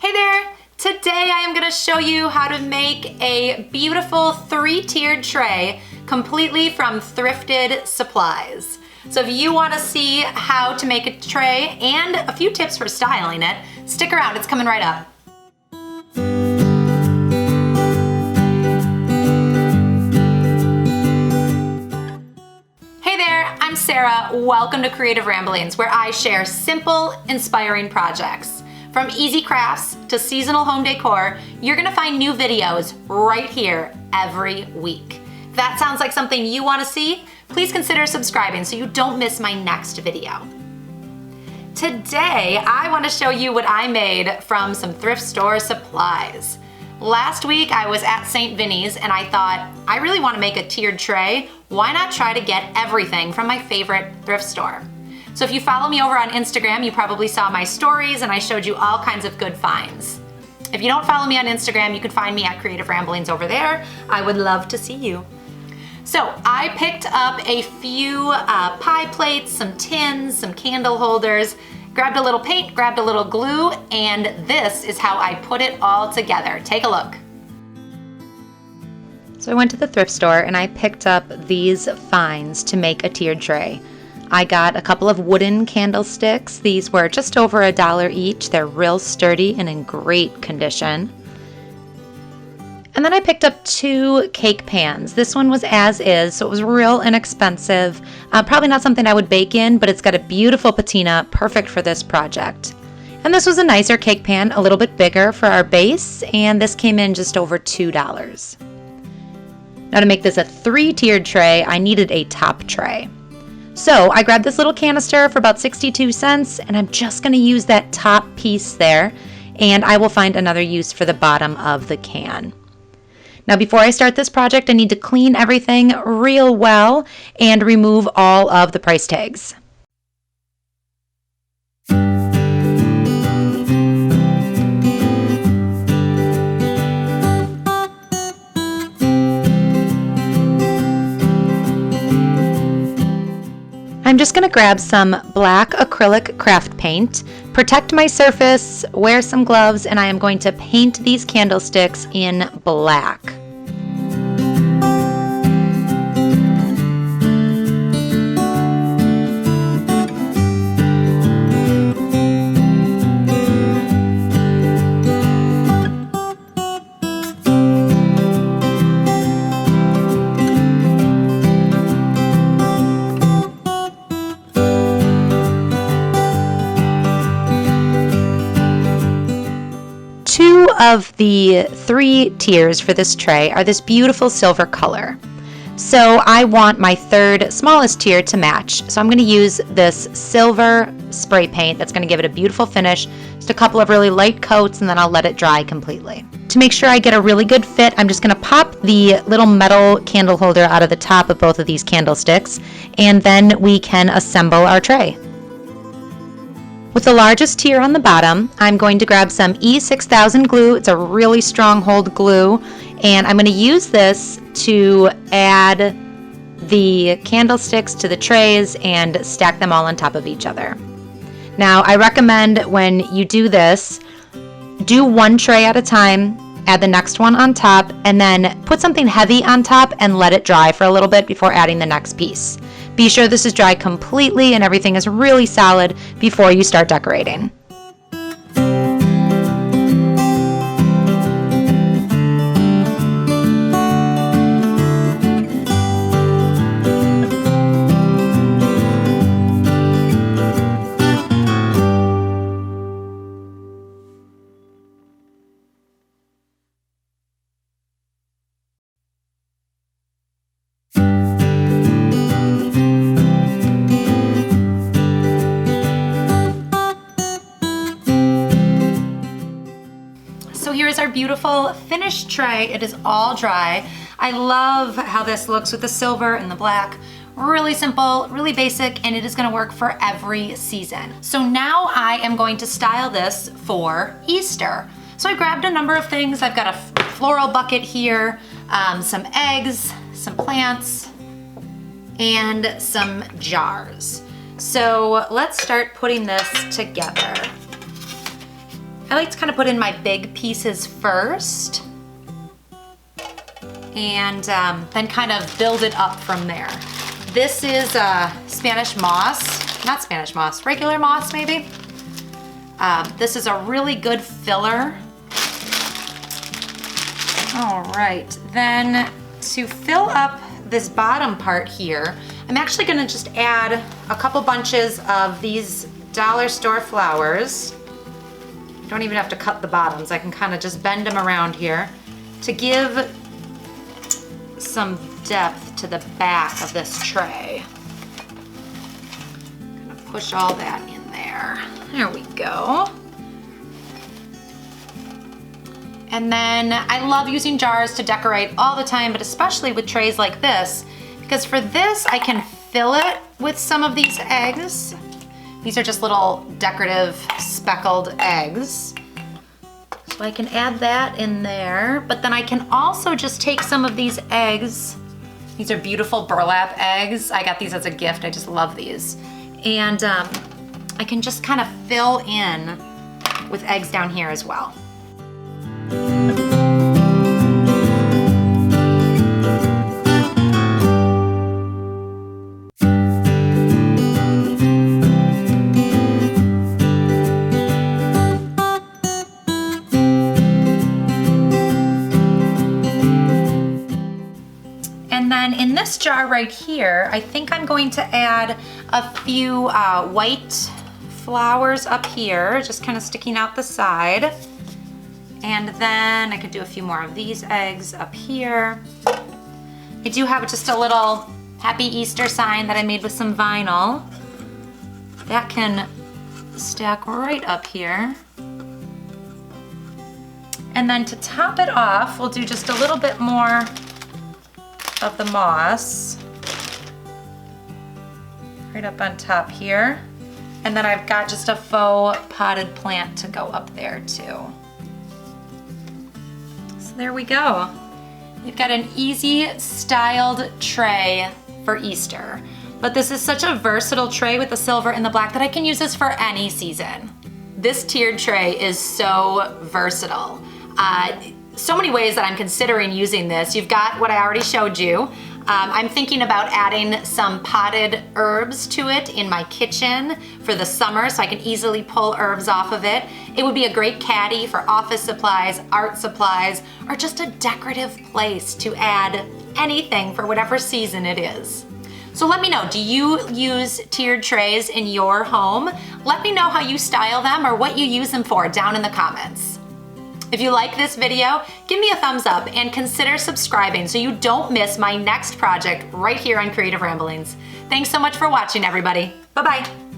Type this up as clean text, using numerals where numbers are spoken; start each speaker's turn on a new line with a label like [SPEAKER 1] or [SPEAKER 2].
[SPEAKER 1] Hey there! Today I am going to show you how to make a beautiful 3-tiered tray completely from thrifted supplies. So if you want to see how to make a tray and a few tips for styling it, stick around, it's coming right up. Hey there, I'm Sarah. Welcome to Creative Ramblings, where I share simple, inspiring projects. From easy crafts to seasonal home decor, you're gonna find new videos right here every week. If that sounds like something you wanna see, please consider subscribing so you don't miss my next video. Today, I wanna show you what I made from some thrift store supplies. Last week, I was at St. Vinny's and I thought, I really wanna make a tiered tray. Why not try to get everything from my favorite thrift store? So if you follow me over on Instagram, you probably saw my stories and I showed you all kinds of good finds. If you don't follow me on Instagram, you can find me at Creative Ramblings over there. I would love to see you. So I picked up a few pie plates, some tins, some candle holders, grabbed a little paint, grabbed a little glue, and this is how I put it all together. Take a look.
[SPEAKER 2] So I went to the thrift store and I picked up these finds to make a tiered tray. I got a couple of wooden candlesticks. These were just over $1 each. They're real sturdy and in great condition. And then I picked up 2 cake pans. This one was as is, so it was real inexpensive. Probably not something I would bake in, but it's got a beautiful patina, perfect for this project. And this was a nicer cake pan, a little bit bigger for our base, and this came in just over $2. Now to make this a 3-tiered tray, I needed a top tray. So I grabbed this little canister for about 62 cents, and I'm just gonna use that top piece there, and I will find another use for the bottom of the can. Now before I start this project, I need to clean everything real well and remove all of the price tags. I'm just going to grab some black acrylic craft paint, protect my surface, wear some gloves, and I am going to paint these candlesticks in black. Two of the 3 tiers for this tray are this beautiful silver color. So I want my 3rd smallest tier to match. So I'm going to use this silver spray paint that's going to give it a beautiful finish. Just a couple of really light coats and then I'll let it dry completely. To make sure I get a really good fit, I'm just going to pop the little metal candle holder out of the top of both of these candlesticks, and then we can assemble our tray. With the largest tier on the bottom, I'm going to grab some E6000 glue. It's a really strong hold glue, and I'm going to use this to add the candlesticks to the trays and stack them all on top of each other. Now, I recommend when you do this, do one tray at a time, add the next one on top, and then put something heavy on top and let it dry for a little bit before adding the next piece. Be sure this is dry completely and everything is really solid before you start decorating.
[SPEAKER 1] Here's our beautiful finished tray. It is all dry. I love how this looks with the silver and the black. Really simple, really basic, and it is gonna work for every season. So now I am going to style this for Easter. So I grabbed a number of things. I've got a floral bucket here, some eggs, some plants, and some jars. So let's start putting this together. I like to kind of put in my big pieces first and then kind of build it up from there. This is Spanish moss, not Spanish moss, regular moss maybe. This is a really good filler. All right, then to fill up this bottom part here, I'm actually gonna just add a couple bunches of these dollar store flowers. You don't even have to cut the bottoms. I can kind of just bend them around here to give some depth to the back of this tray. Kind of push all that in there. There we go. And then I love using jars to decorate all the time, but especially with trays like this, because for this I can fill it with some of these eggs. These are just little decorative speckled eggs. So I can add that in there, but then I can also just take some of these eggs. These are beautiful burlap eggs. I got these as a gift, I just love these. And I can just kind of fill in with eggs down here as well. And then in this jar right here, I think I'm going to add a few white flowers up here, just kind of sticking out the side. And then I could do a few more of these eggs up here. I do have just a little Happy Easter sign that I made with some vinyl. That can stack right up here. And then to top it off, we'll do just a little bit more of the moss right up on top here. And then I've got just a faux potted plant to go up there too. So there we go. We've got an easy styled tray for Easter. But this is such a versatile tray with the silver and the black that I can use this for any season. This tiered tray is so versatile. So many ways that I'm considering using this. You've got what I already showed you. I'm thinking about adding some potted herbs to it in my kitchen for the summer so I can easily pull herbs off of it. It would be a great caddy for office supplies, art supplies, or just a decorative place to add anything for whatever season it is. So let me know, do you use tiered trays in your home? Let me know how you style them or what you use them for down in the comments. If you like this video, give me a thumbs up and consider subscribing so you don't miss my next project right here on Creative Ramblings. Thanks so much for watching, everybody. Bye-bye.